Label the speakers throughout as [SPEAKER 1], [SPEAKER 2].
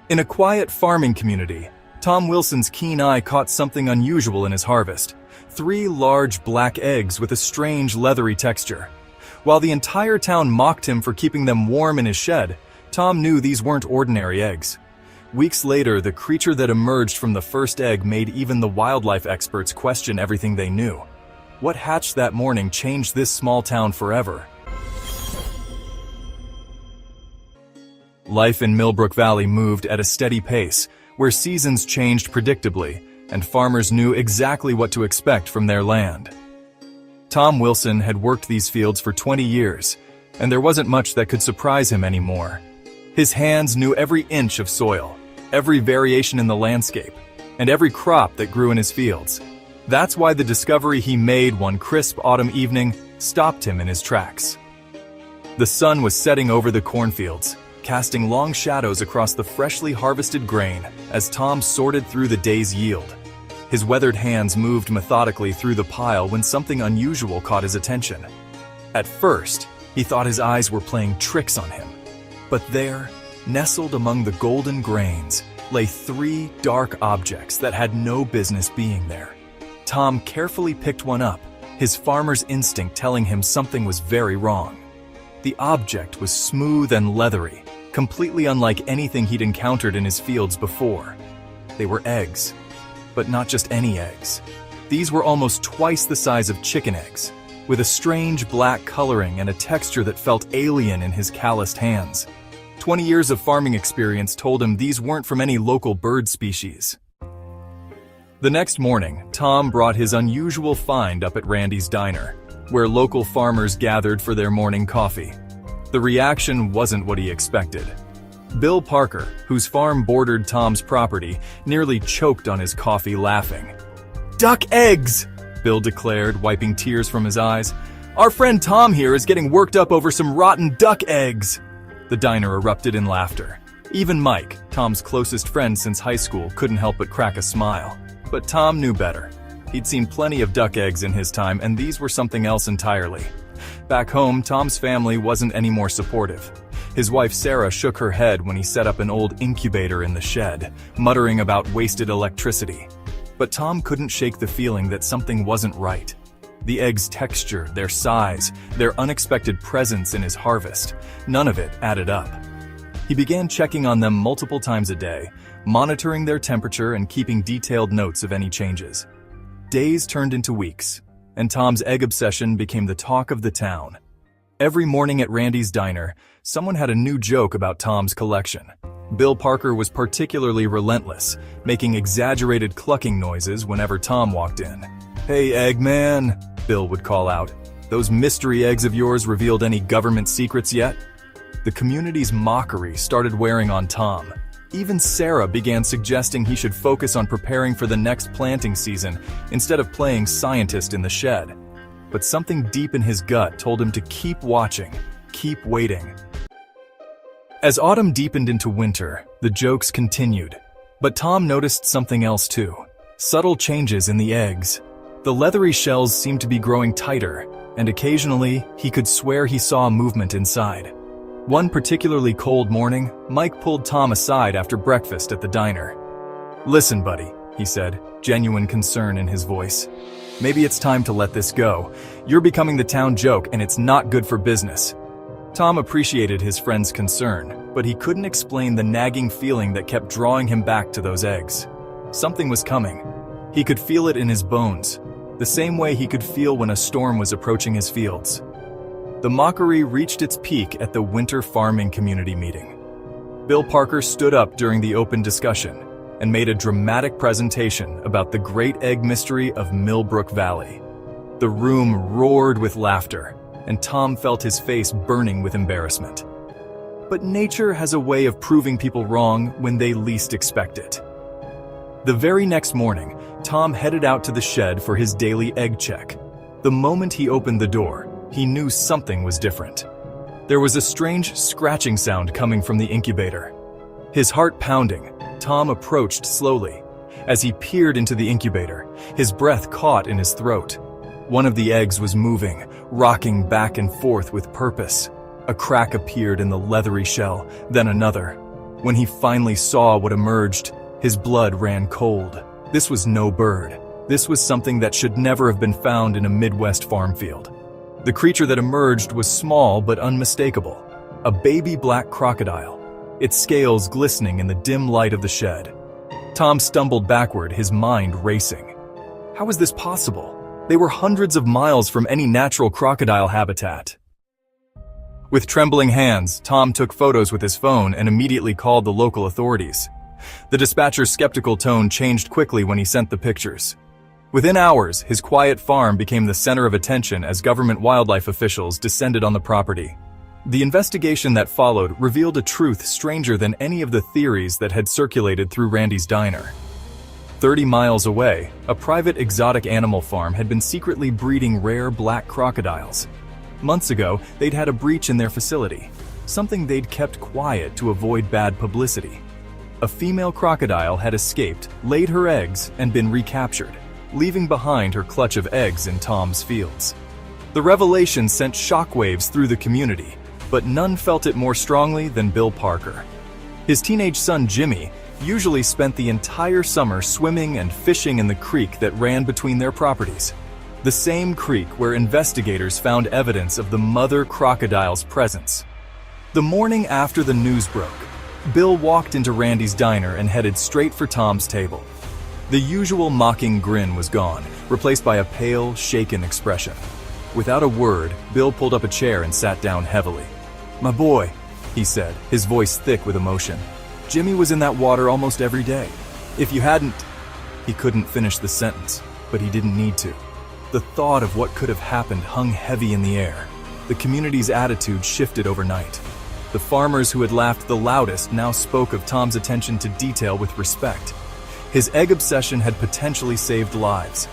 [SPEAKER 1] In a quiet farming community, Tom Wilson's keen eye caught something unusual in his harvest: 3 large black eggs with a strange leathery texture. While the entire town mocked him for keeping them warm in his shed, Tom knew these weren't ordinary eggs. Weeks later, the creature that emerged from the first egg made even the wildlife experts question everything they knew. What hatched that morning changed this small town forever. Life in Millbrook Valley moved at a steady pace, where seasons changed predictably, and farmers knew exactly what to expect from their land. Tom Wilson had worked these fields for 20 years, and there wasn't much that could surprise him anymore. His hands knew every inch of soil, every variation in the landscape, and every crop that grew in his fields. That's why the discovery he made one crisp autumn evening stopped him in his tracks. The sun was setting over the cornfields, casting long shadows across the freshly harvested grain as Tom sorted through the day's yield. His weathered hands moved methodically through the pile when something unusual caught his attention. At first, he thought his eyes were playing tricks on him. But there, nestled among the golden grains, lay 3 dark objects that had no business being there. Tom carefully picked one up, his farmer's instinct telling him something was very wrong. The object was smooth and leathery, completely unlike anything he'd encountered in his fields before. They were eggs, but not just any eggs. These were almost twice the size of chicken eggs, with a strange black coloring and a texture that felt alien in his calloused hands. 20 years of farming experience told him these weren't from any local bird species. The next morning, Tom brought his unusual find up at Randy's diner, where local farmers gathered for their morning coffee. The reaction wasn't what he expected. Bill Parker, whose farm bordered Tom's property, nearly choked on his coffee laughing. "Duck eggs!" Bill declared, wiping tears from his eyes. "Our friend Tom here is getting worked up over some rotten duck eggs!" The diner erupted in laughter. Even Mike, Tom's closest friend since high school, couldn't help but crack a smile. But Tom knew better. He'd seen plenty of duck eggs in his time, and these were something else entirely. Back home, Tom's family wasn't any more supportive. His wife Sarah shook her head when he set up an old incubator in the shed, muttering about wasted electricity. But Tom couldn't shake the feeling that something wasn't right. The eggs' texture, their size, their unexpected presence in his harvest, none of it added up. He began checking on them multiple times a day, monitoring their temperature and keeping detailed notes of any changes. Days turned into weeks, and Tom's egg obsession became the talk of the town. Every morning at Randy's diner, someone had a new joke about Tom's collection. Bill Parker was particularly relentless, making exaggerated clucking noises whenever Tom walked in. "Hey, Eggman," Bill would call out. "Those mystery eggs of yours revealed any government secrets yet?" The community's mockery started wearing on Tom. Even Sarah began suggesting he should focus on preparing for the next planting season instead of playing scientist in the shed. But something deep in his gut told him to keep watching, keep waiting. As autumn deepened into winter, the jokes continued. But Tom noticed something else too: subtle changes in the eggs. The leathery shells seemed to be growing tighter, and occasionally he could swear he saw movement inside. One particularly cold morning, Mike pulled Tom aside after breakfast at the diner. "Listen, buddy," he said, genuine concern in his voice. "Maybe it's time to let this go. You're becoming the town joke, and it's not good for business." Tom appreciated his friend's concern, but he couldn't explain the nagging feeling that kept drawing him back to those eggs. Something was coming. He could feel it in his bones, the same way he could feel when a storm was approaching his fields. The mockery reached its peak at the winter farming community meeting. Bill Parker stood up during the open discussion and made a dramatic presentation about the great egg mystery of Millbrook Valley. The room roared with laughter, and Tom felt his face burning with embarrassment. But nature has a way of proving people wrong when they least expect it. The very next morning, Tom headed out to the shed for his daily egg check. The moment he opened the door, he knew something was different. There was a strange scratching sound coming from the incubator. His heart pounding, Tom approached slowly. As he peered into the incubator, his breath caught in his throat. One of the eggs was moving, rocking back and forth with purpose. A crack appeared in the leathery shell, then another. When he finally saw what emerged, his blood ran cold. This was no bird. This was something that should never have been found in a Midwest farm field. The creature that emerged was small but unmistakable. A baby black crocodile, its scales glistening in the dim light of the shed. Tom stumbled backward, his mind racing. How was this possible? They were hundreds of miles from any natural crocodile habitat. With trembling hands, Tom took photos with his phone and immediately called the local authorities. The dispatcher's skeptical tone changed quickly when he sent the pictures. Within hours, his quiet farm became the center of attention as government wildlife officials descended on the property. The investigation that followed revealed a truth stranger than any of the theories that had circulated through Randy's diner. 30 miles away, a private exotic animal farm had been secretly breeding rare black crocodiles. Months ago, they'd had a breach in their facility, something they'd kept quiet to avoid bad publicity. A female crocodile had escaped, laid her eggs, and been recaptured, leaving behind her clutch of eggs in Tom's fields. The revelation sent shockwaves through the community, but none felt it more strongly than Bill Parker. His teenage son Jimmy usually spent the entire summer swimming and fishing in the creek that ran between their properties. The same creek where investigators found evidence of the mother crocodile's presence. The morning after the news broke, Bill walked into Randy's diner and headed straight for Tom's table. The usual mocking grin was gone, replaced by a pale, shaken expression. Without a word, Bill pulled up a chair and sat down heavily. "My boy," he said, his voice thick with emotion. "Jimmy was in that water almost every day. If you hadn't—" He couldn't finish the sentence, but he didn't need to. The thought of what could have happened hung heavy in the air. The community's attitude shifted overnight. The farmers who had laughed the loudest now spoke of Tom's attention to detail with respect. His egg obsession had potentially saved lives.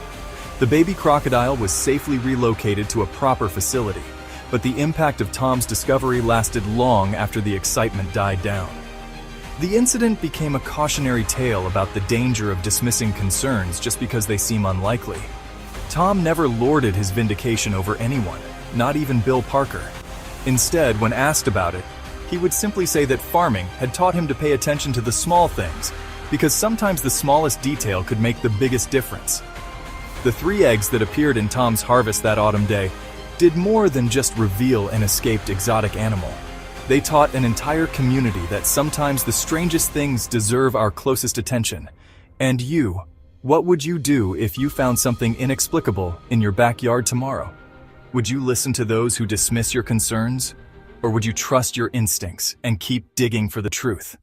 [SPEAKER 1] The baby crocodile was safely relocated to a proper facility, but the impact of Tom's discovery lasted long after the excitement died down. The incident became a cautionary tale about the danger of dismissing concerns just because they seem unlikely. Tom never lorded his vindication over anyone, not even Bill Parker. Instead, when asked about it, he would simply say that farming had taught him to pay attention to the small things, because sometimes the smallest detail could make the biggest difference. The 3 eggs that appeared in Tom's harvest that autumn day did more than just reveal an escaped exotic animal. They taught an entire community that sometimes the strangest things deserve our closest attention. And you, what would you do if you found something inexplicable in your backyard tomorrow? Would you listen to those who dismiss your concerns? Or would you trust your instincts and keep digging for the truth?